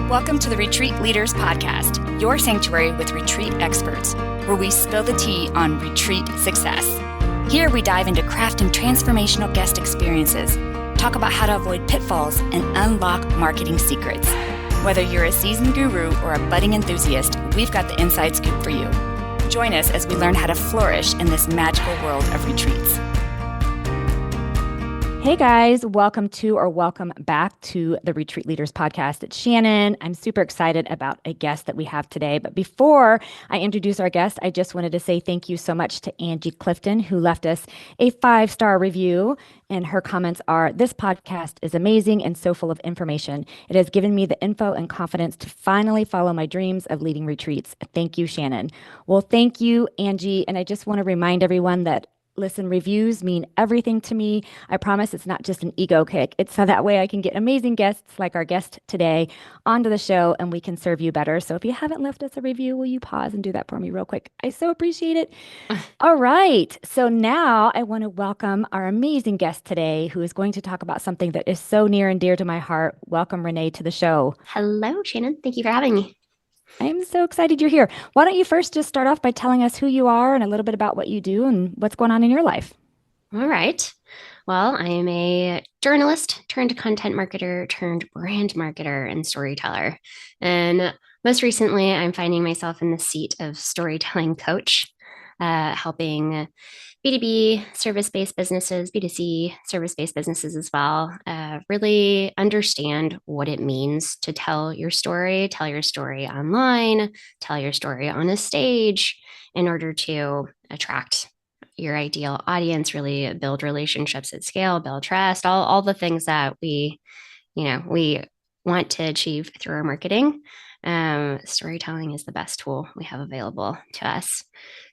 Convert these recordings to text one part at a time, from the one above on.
Welcome to the Retreat Leaders Podcast, your sanctuary with retreat experts, where we spill the tea on retreat success. Here we dive into craft and transformational guest experiences, talk about how to avoid pitfalls, and unlock marketing secrets. Whether you're a seasoned guru or a budding enthusiast, we've got the inside scoop for you. Join us as we learn how to flourish in this magical world of retreats. Hey guys, welcome back to the Retreat Leaders Podcast. It's Shannon. I'm super excited about a guest that we have today. But before I introduce our guest, I just wanted to say thank you so much to Angie Clifton, who left us a 5-star review. And her comments are, "This podcast is amazing and so full of information. It has given me the info and confidence to finally follow my dreams of leading retreats. Thank you, Shannon." Well, thank you, Angie. And I just want to remind everyone that listen, reviews mean everything to me. I promise it's not just an ego kick. It's so that way I can get amazing guests like our guest today onto the show and we can serve you better. So if you haven't left us a review, will you pause and do that for me real quick? I so appreciate it. All right. So now I want to welcome our amazing guest today who is going to talk about something that is so near and dear to my heart. Welcome, Renee, to the show. Hello, Shannon. Thank you for having me. I'm so excited you're here. Why don't you first just start off by telling us who you are and a little bit about what you do and what's going on in your life? All right. Well, I am a journalist turned content marketer turned brand marketer and storyteller. And most recently, I'm finding myself in the seat of storytelling coach, helping B2B service-based businesses, B2C service-based businesses as well, really understand what it means to tell your story online, tell your story on a stage in order to attract your ideal audience, really build relationships at scale, build trust, all the things that we want to achieve through our marketing. Storytelling is the best tool we have available to us.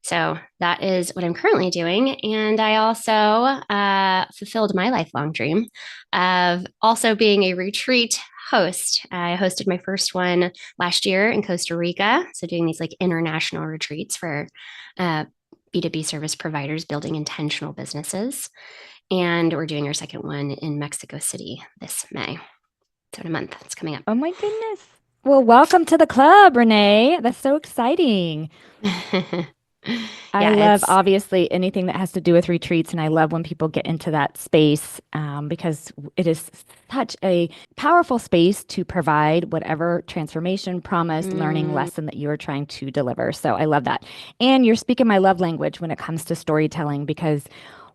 So that is what I'm currently doing. And I also fulfilled my lifelong dream of also being a retreat host. I hosted my first one last year in Costa Rica. So doing these like international retreats for B2B service providers building intentional businesses. And we're doing our second one in Mexico City this May. So in a month, it's coming up. Oh my goodness. Well, welcome to the club, Renee. That's so exciting. I love, obviously, anything that has to do with retreats, and I love when people get into that space because it is such a powerful space to provide whatever transformation, promise, learning lesson that you are trying to deliver. So I love that. And you're speaking my love language when it comes to storytelling because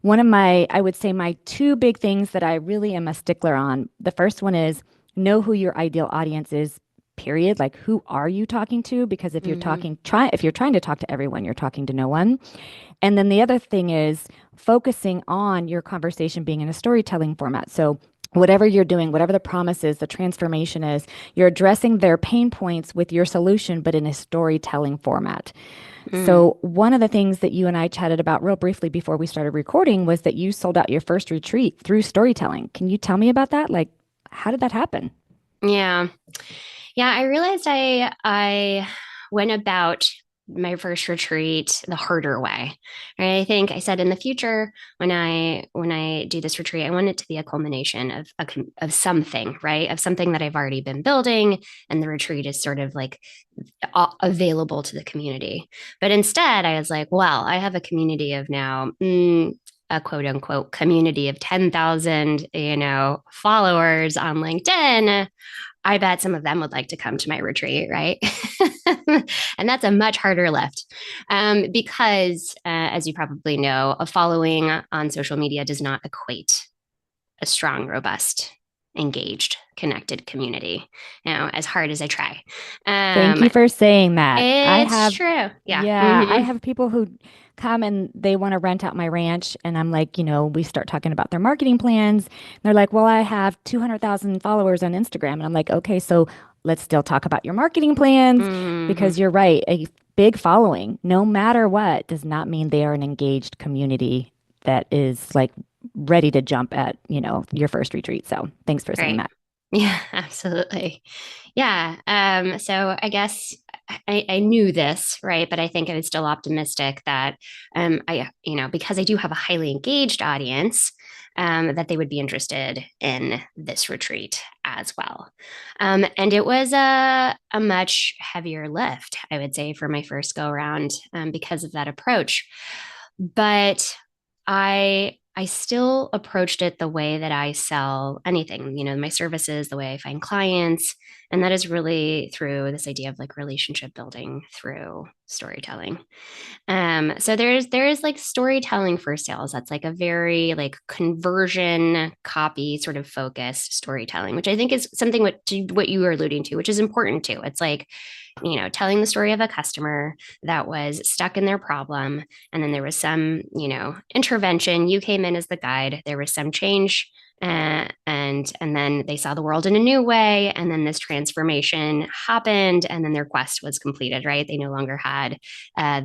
one of I would say my two big things that I really am a stickler on. The first one is know who your ideal audience is. Period. Like, who are you talking to? Because if you're if you're trying to talk to everyone, you're talking to no one. And then the other thing is focusing on your conversation being in a storytelling format. So whatever you're doing, whatever the promise is, the transformation is, you're addressing their pain points with your solution, but in a storytelling format. So one of the things that you and I chatted about real briefly before we started recording was that you sold out your first retreat through storytelling. Can you tell me about that? Like, how did that happen? Yeah, I realized I went about my first retreat the harder way. Right? I think I said in the future when I do this retreat, I want it to be a culmination of something, right? Of something that I've already been building, and the retreat is sort of like available to the community. But instead, I was like, well, I have a community of now. A quote unquote community of 10,000, followers on LinkedIn. I bet some of them would like to come to my retreat, right? And that's a much harder lift because, as you probably know, a following on social media does not equate a strong, robust, engaged, connected community. As hard as I try. Thank you for saying that. It's true. Yeah. I have people who come and they want to rent out my ranch. And I'm like, we start talking about their marketing plans. They're like, well, I have 200,000 followers on Instagram. And I'm like, okay, so let's still talk about your marketing plans because you're right. A big following, no matter what, does not mean they are an engaged community that is like ready to jump at, your first retreat. So thanks for saying that. Yeah, absolutely. Yeah. So I guess I knew this, right? But I think I was still optimistic that because I do have a highly engaged audience, that they would be interested in this retreat as well. And it was a much heavier lift, I would say, for my first go around because of that approach. But I still approached it the way that I sell anything, my services, the way I find clients. And that is really through this idea of like relationship building through storytelling. So there is like storytelling for sales. That's like a very like conversion copy sort of focused storytelling, which I think is something what you were alluding to, which is important too. It's like, telling the story of a customer that was stuck in their problem, and then there was some, intervention. You came in as the guide. There was some change, and then they saw the world in a new way, and then this transformation happened, and then their quest was completed. Right? They no longer had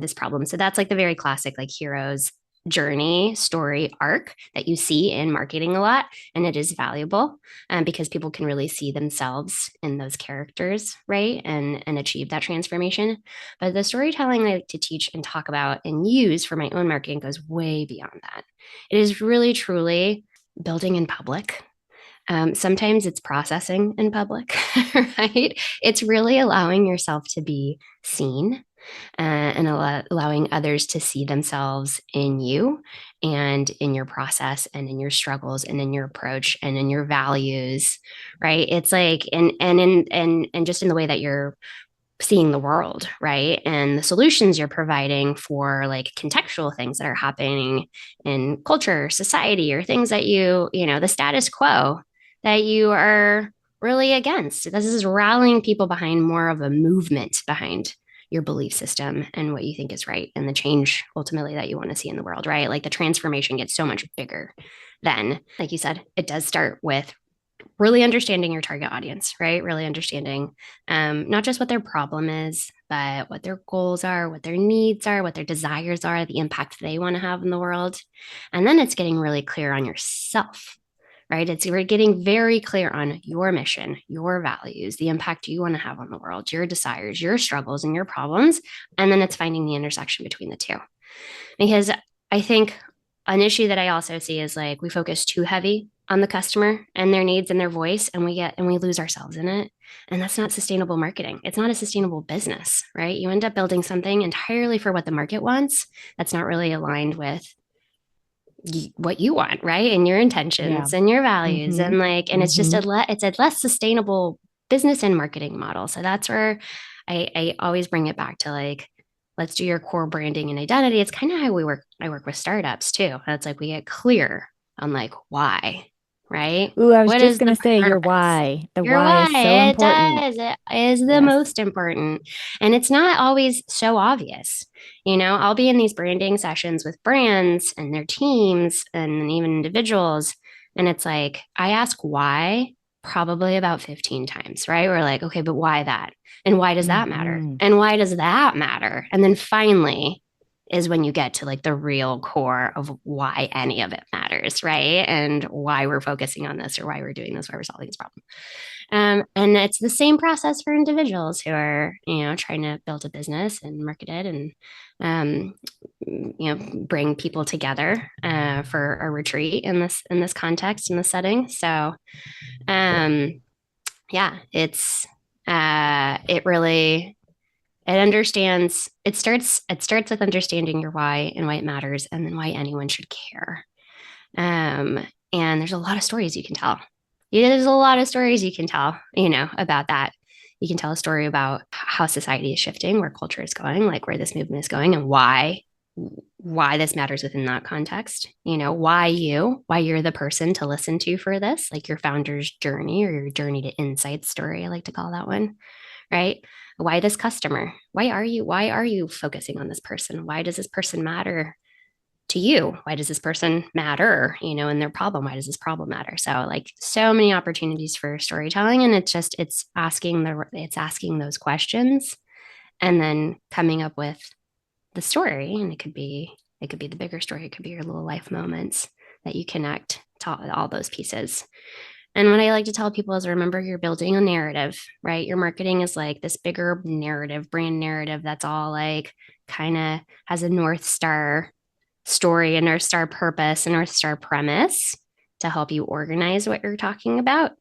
this problem. So that's like the very classic like hero's journey story arc that you see in marketing a lot, and it is valuable because people can really see themselves in those characters, right, and achieve that transformation. But the storytelling I like to teach and talk about and use for my own marketing goes way beyond that. It is really truly building in public. Sometimes it's processing in public, right? It's really allowing yourself to be seen and allowing others to see themselves in you and in your process and in your struggles and in your approach and in your values, right? It's like and just in the way that you're seeing the world, right? And the solutions you're providing for like contextual things that are happening in culture, society, or things that the status quo that you are really against. This is rallying people behind more of a movement behind your belief system and what you think is right and the change ultimately that you want to see in the world, right? Like the transformation gets so much bigger than, like you said, it does start with really understanding your target audience, right? Really understanding not just what their problem is, but what their goals are, what their needs are, what their desires are, the impact they want to have in the world. And then it's getting really clear on yourself, right? It's we're getting very clear on your mission, your values, the impact you want to have on the world, your desires, your struggles, and your problems. And then it's finding the intersection between the two. Because I think an issue that I also see is like we focus too heavy on the customer and their needs and their voice, and we lose ourselves in it. And that's not sustainable marketing. It's not a sustainable business, right? You end up building something entirely for what the market wants that's not really aligned with what you want, right? And your Yeah. intentions and your values. Mm-hmm. And like, and Mm-hmm. it's a less sustainable business and marketing model. So that's where I always bring it back to like, let's do your core branding and identity. It's kind of how I work with startups too. That's like we get clear on like why, right? Ooh, I was What just is gonna the say your purpose? why. The Your why is so why, it important. does. It is the Yes. most important. And it's not always so obvious. I'll be in these branding sessions with brands and their teams and even individuals. And it's like, I ask why probably about 15 times, right? We're like, okay, but why that? And why does that matter? Mm-hmm. And why does that matter? And then finally is when you get to like the real core of why any of it matters, right? And why we're focusing on this or why we're doing this, why we're solving this problem. And it's the same process for individuals who are, trying to build a business and market it and, bring people together for a retreat in this context in this setting. So, um, yeah, it really it starts with understanding your why and why it matters, and then why anyone should care. Um, and there's a lot of stories you can tell. Yeah, there's a lot of stories you can tell, about that. You can tell a story about how society is shifting, where culture is going, like where this movement is going, and why this matters within that context. Why you're the person to listen to for this, like your founder's journey or your journey to insight story. I like to call that one, right? Why this customer? Why are you focusing on this person? Why does this person matter to you? Why does this person matter, in their problem? Why does this problem matter? So like so many opportunities for storytelling. And it's asking those questions and then coming up with the story. And it could be the bigger story. It could be your little life moments that you connect to all those pieces. And what I like to tell people is remember you're building a narrative, right? Your marketing is like this bigger narrative, brand narrative that's all like kind of has a North Star story, a North Star purpose, a North Star premise. to help you organize what you're talking about.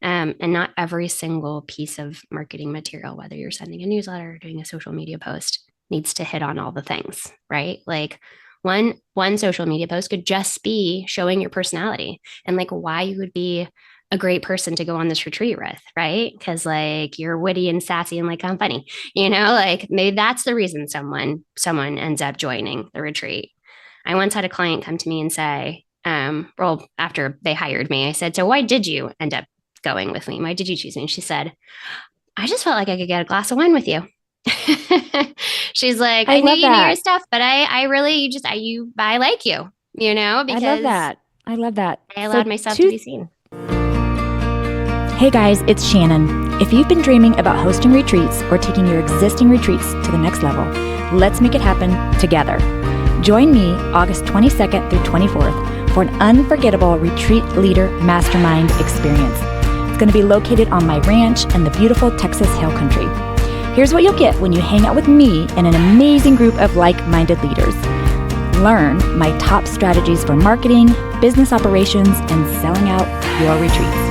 And not every single piece of marketing material, whether you're sending a newsletter or doing a social media post, needs to hit on all the things, right? Like one social media post could just be showing your personality and like why you would be a great person to go on this retreat with, right? Because like you're witty and sassy and like I'm funny, like maybe that's the reason someone ends up joining the retreat. I once had a client come to me and say, well, after they hired me, I said, so why did you end up going with me? Why did you choose me? And she said, I just felt like I could get a glass of wine with you. She's like, I I knew love you knew your that. stuff, but I really just I like you, I love because that. I love that. I So, allowed myself to two be seen. Hey guys, it's Shannon. If you've been dreaming about hosting retreats or taking your existing retreats to the next level, let's make it happen together. Join me August 22nd through 24th for an unforgettable retreat leader mastermind experience. It's going to be located on my ranch in the beautiful Texas Hill Country. Here's what you'll get when you hang out with me and an amazing group of like-minded leaders. Learn my top strategies for marketing, business operations, and selling out your retreats.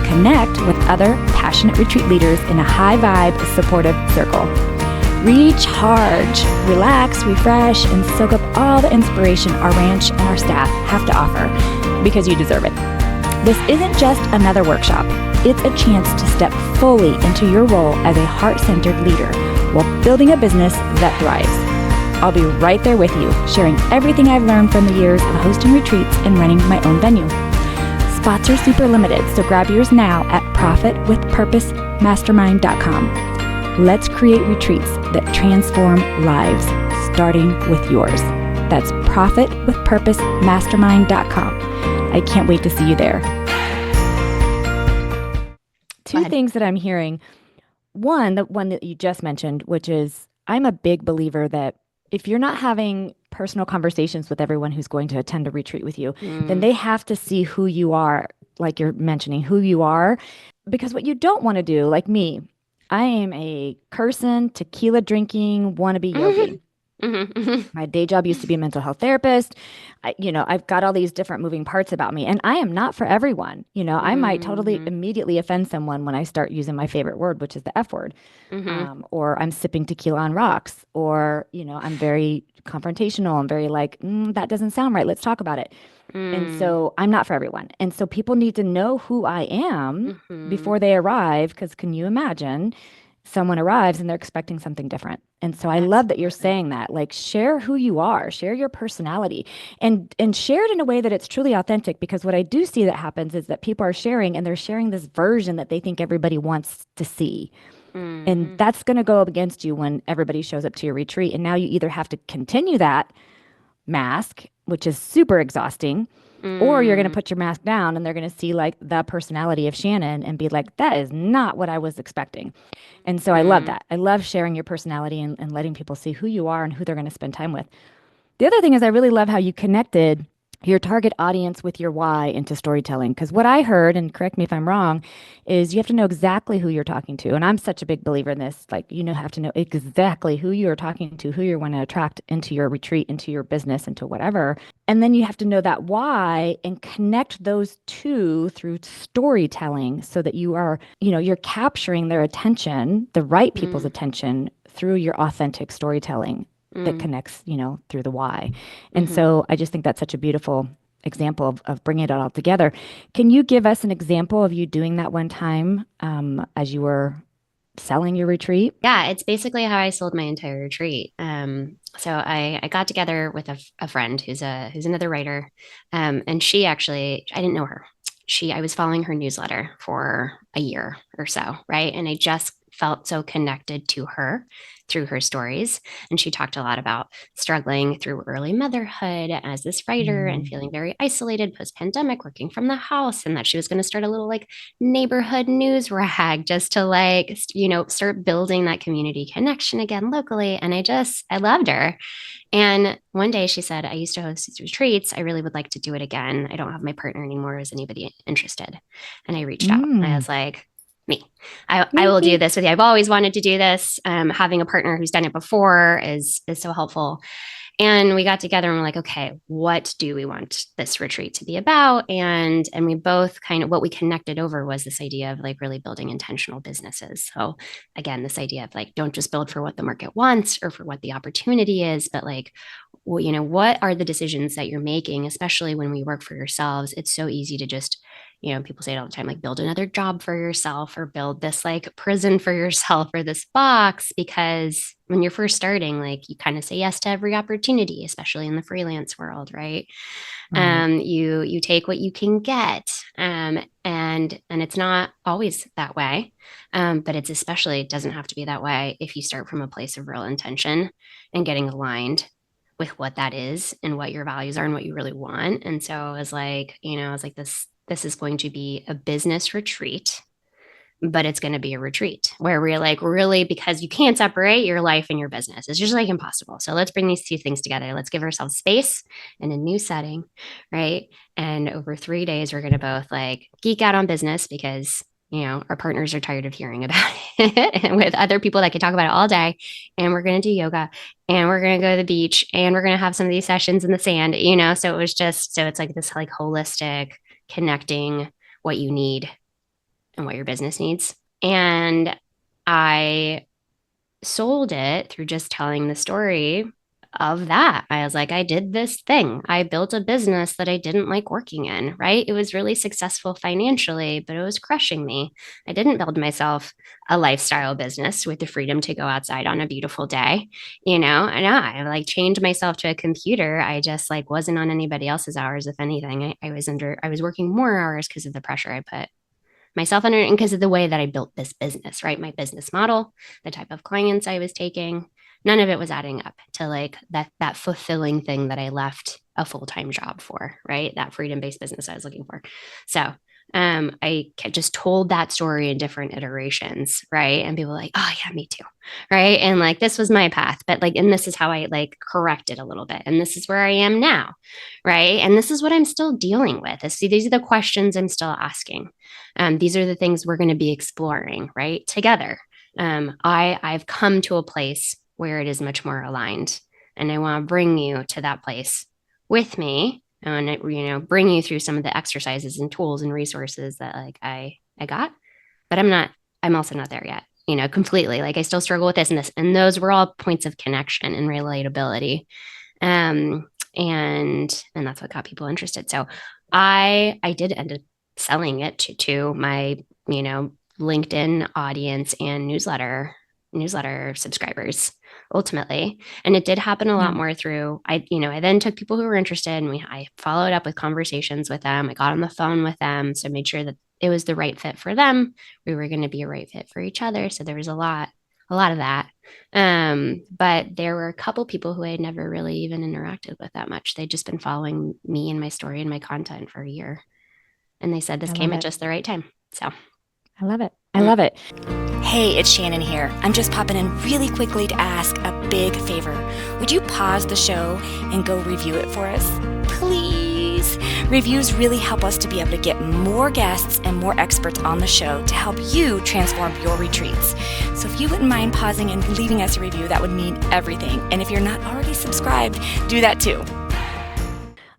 Connect with other passionate retreat leaders in a high-vibe, supportive circle. Recharge, relax, refresh, and soak up all the inspiration our ranch and our staff have to offer because you deserve it. This isn't just another workshop. It's a chance to step fully into your role as a heart-centered leader while building a business that thrives. I'll be right there with you, sharing everything I've learned from the years of hosting retreats and running my own venue. Spots are super limited, so grab yours now at profitwithpurposemastermind.com. Let's create retreats that transform lives, starting with yours. That's profitwithpurposemastermind.com. I can't wait to see you there. Two things that I'm hearing. One, the one that you just mentioned, which is I'm a big believer that if you're not having personal conversations with everyone who's going to attend a retreat with you, then they have to see who you are, like you're mentioning, who you are. Because what you don't want to do, like me, I am a cursing, tequila drinking, wannabe yogi. My day job used to be a mental health therapist. I've got all these different moving parts about me, and I am not for everyone. I might totally immediately offend someone when I start using my favorite word, which is the F word, or I'm sipping tequila on rocks, or, I'm very confrontational. I'm very like, that doesn't sound right. Let's talk about it. And so I'm not for everyone. And so people need to know who I am before they arrive, because can you imagine? Someone arrives and they're expecting something different. And so I love that you're saying that. Like, share who you are, share your personality, and share it in a way that it's truly authentic. Because what I do see that happens is that people are sharing and they're sharing this version that they think everybody wants to see. And that's going to go up against you when everybody shows up to your retreat. And now you either have to continue that mask, which is super exhausting, or you're going to put your mask down and they're going to see like the personality of Shannon and be like, that is not what I was expecting. And so I love that. I love sharing your personality and letting people see who you are and who they're going to spend time with. The other thing is I really love how you connected your target audience with your why into storytelling. Because what I heard, and correct me if I'm wrong, is you have to know exactly who you're talking to. And I'm such a big believer in this. Like, have to know exactly who you're talking to, who you're going to attract into your retreat, into your business, into whatever. And then you have to know that why and connect those two through storytelling so that you're capturing their attention, the right people's attention through your authentic storytelling that connects, through the why. And so I just think that's such a beautiful example of bringing it all together. Can you give us an example of you doing that one time as you were selling your retreat? Yeah, it's basically how I sold my entire retreat. So I got together with a friend who's another writer, and she actually I didn't know her. I was following her newsletter for a year or so, right? And I just felt so connected to her through her stories. And she talked a lot about struggling through early motherhood as this writer and feeling very isolated post-pandemic, working from the house, and that she was going to start a little like neighborhood news rag just to like, start building that community connection again locally. And I loved her. And one day she said, I used to host these retreats. I really would like to do it again. I don't have my partner anymore. Is anybody interested? And I reached out. I was like, me. I will do this with you. I've always wanted to do this. Having a partner who's done it before is so helpful. And we got together and we're like, okay, what do we want this retreat to be about? And we both kind of what we connected over was this idea of like really building intentional businesses. So again, this idea of like don't just build for what the market wants or for what the opportunity is, but like well, what are the decisions that you're making, especially when we work for yourselves? It's so easy to just people say it all the time, like build another job for yourself or build this like prison for yourself or this box, because when you're first starting, like you kind of say yes to every opportunity, especially in the freelance world, right? Right. You take what you can get, and it's not always that way, but it's especially it doesn't have to be that way if you start from a place of real intention and getting aligned with what that is and what your values are and what you really want. And so I was like, I was like, this is going to be a business retreat, but it's going to be a retreat where we're like, really, because you can't separate your life and your business. It's just like impossible. So let's bring these two things together. Let's give ourselves space in a new setting, right? And over 3 days, we're going to both like geek out on business because our partners are tired of hearing about it and with other people that can talk about it all day. And we're going to do yoga and we're going to go to the beach and we're going to have some of these sessions in the sand. So it was just, so it's like this like holistic connecting what you need and what your business needs. And I sold it through just telling the story of that. I was like, I did this thing. I built a business that I didn't like working in, right? It was really successful financially, but it was crushing me. I didn't build myself a lifestyle business with the freedom to go outside on a beautiful day, and I like changed myself to a computer. I just like wasn't on anybody else's hours. If anything, I was working more hours because of the pressure I put myself under and because of the way that I built this business, right? My business model, the type of clients I was taking, none of it was adding up to like that fulfilling thing that I left a full-time job for, right? That freedom-based business I was looking for. So I just told that story in different iterations, right? And people were like, oh yeah, me too, right? And like this was my path, but like, and this is how I like corrected a little bit, and this is where I am now, right? And this is what I'm still dealing with. See, these are the questions I'm still asking. These are the things we're going to be exploring, right? Together. I've come to a place where it is much more aligned, and I want to bring you to that place with me and bring you through some of the exercises and tools and resources that like I got, but I'm also not there yet, completely. Like I still struggle with this and this, and those were all points of connection and relatability. Um, and that's what got people interested. So I did end up selling it to my, LinkedIn audience and newsletter subscribers ultimately. And it did happen a lot Yeah. more through I then took people who were interested and I followed up with conversations with them. I got on the phone with them. So made sure that it was the right fit for them. We were going to be a right fit for each other. So there was a lot of that. But there were a couple people who I had never really even interacted with that much. They'd just been following me and my story and my content for a year. And they said this I love came at it. just the right time. So, I love it. I mm. love it. Hey, it's Shannon here. I'm just popping in really quickly to ask a big favor. Would you pause the show and go review it for us? Please. Reviews really help us to be able to get more guests and more experts on the show to help you transform your retreats. So if you wouldn't mind pausing and leaving us a review, that would mean everything. And if you're not already subscribed, do that too.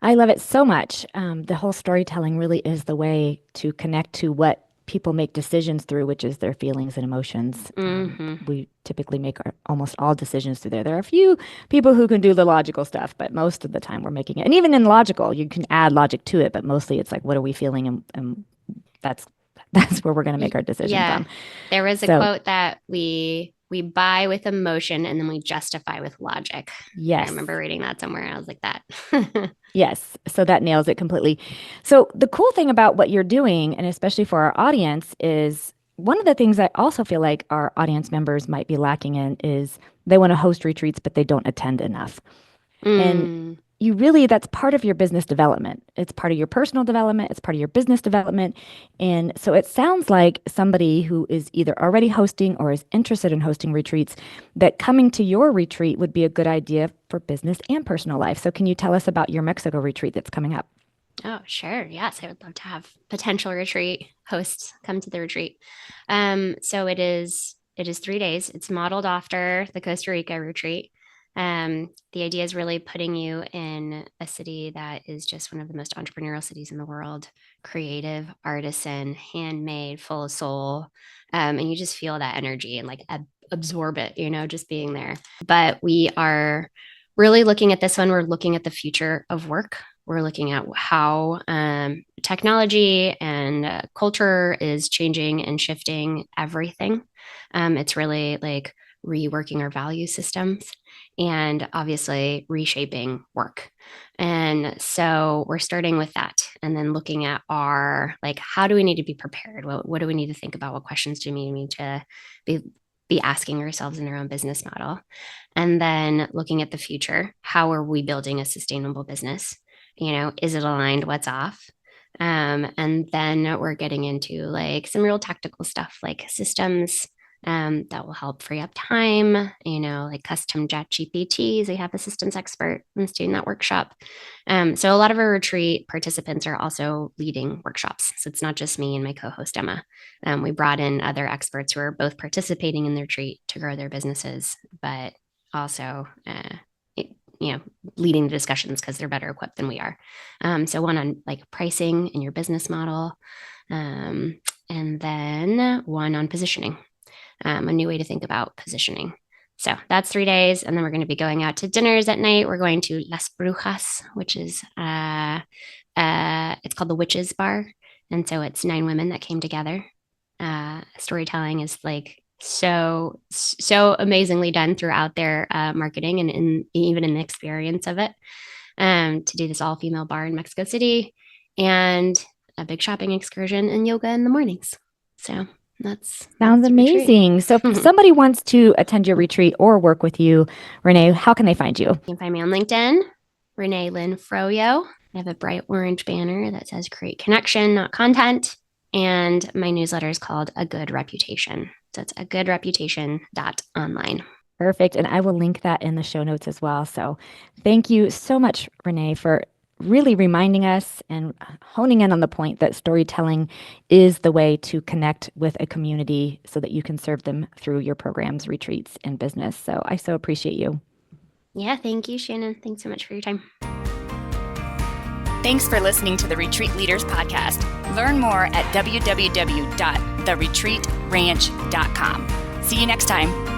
I love it so much. The whole storytelling really is the way to connect to what people make decisions through, which is their feelings and emotions. Mm-hmm. We typically make almost all decisions through there. There are a few people who can do the logical stuff, but most of the time we're making it. And even in logical, you can add logic to it, but mostly it's like, what are we feeling? And that's that's where we're going to make our decision Yeah, from. there was a So quote that we buy with emotion and then we justify with logic. I yes. remember reading that somewhere. And I was like that. Yes, so that nails it completely. So the cool thing about what you're doing, and especially for our audience, is one of the things I also feel like our audience members might be lacking in is they want to host retreats, but they don't attend enough. And Mm, you really, that's part of your business development. It's part of your personal development, it's part of your business development. And so it sounds like somebody who is either already hosting or is interested in hosting retreats, that coming to your retreat would be a good idea for business and personal life. So can you tell us about your Mexico retreat that's coming up? oh, sure. Yes, I would love to have potential retreat hosts come to the retreat. So it is 3 days. It's modeled after the Costa Rica retreat. The idea is really putting you in a city that is just one of the most entrepreneurial cities in the world, creative, artisan, handmade, full of soul. And you just feel that energy and like absorb it, just being there. But we are really looking at this one. We're looking at the future of work. We're looking at how technology and culture is changing and shifting everything. It's really like reworking our value systems and obviously reshaping work. And so we're starting with that and then looking at like, how do we need to be prepared? What do we need to think about? What questions do we need to be asking ourselves in our own business model? And then looking at the future, how are we building a sustainable business? Is it aligned? What's off? And then we're getting into like some real tactical stuff like systems that will help free up time, like custom chat GPTs. We have a systems expert that's doing that workshop. So a lot of our retreat participants are also leading workshops. So it's not just me and my co-host Emma. We brought in other experts who are both participating in the retreat to grow their businesses, but also leading the discussions because they're better equipped than we are. So one on like pricing and your business model, and then one on positioning. A new way to think about positioning. So that's 3 days. And then we're going to be going out to dinners at night. We're going to Las Brujas, which is, it's called the Witches Bar. And so it's 9 women that came together. Storytelling is like so amazingly done throughout their marketing and even in the experience of it. To do this all-female bar in Mexico City and a big shopping excursion and yoga in the mornings. So sounds amazing. So if somebody wants to attend your retreat or work with you, Renee, how can they find you? You can find me on LinkedIn, Renee Lynn Frojo. I have a bright orange banner that says create connection, not content. And my newsletter is called A Good Reputation. So it's agoodreputation.online. Perfect. And I will link that in the show notes as well. So thank you so much, Renee, for really reminding us and honing in on the point that storytelling is the way to connect with a community so that you can serve them through your programs, retreats, and business. So I so appreciate you. Yeah, thank you, Shannon. Thanks so much for your time. Thanks for listening to the Retreat Leaders Podcast. Learn more at www.theretreatranch.com. See you next time.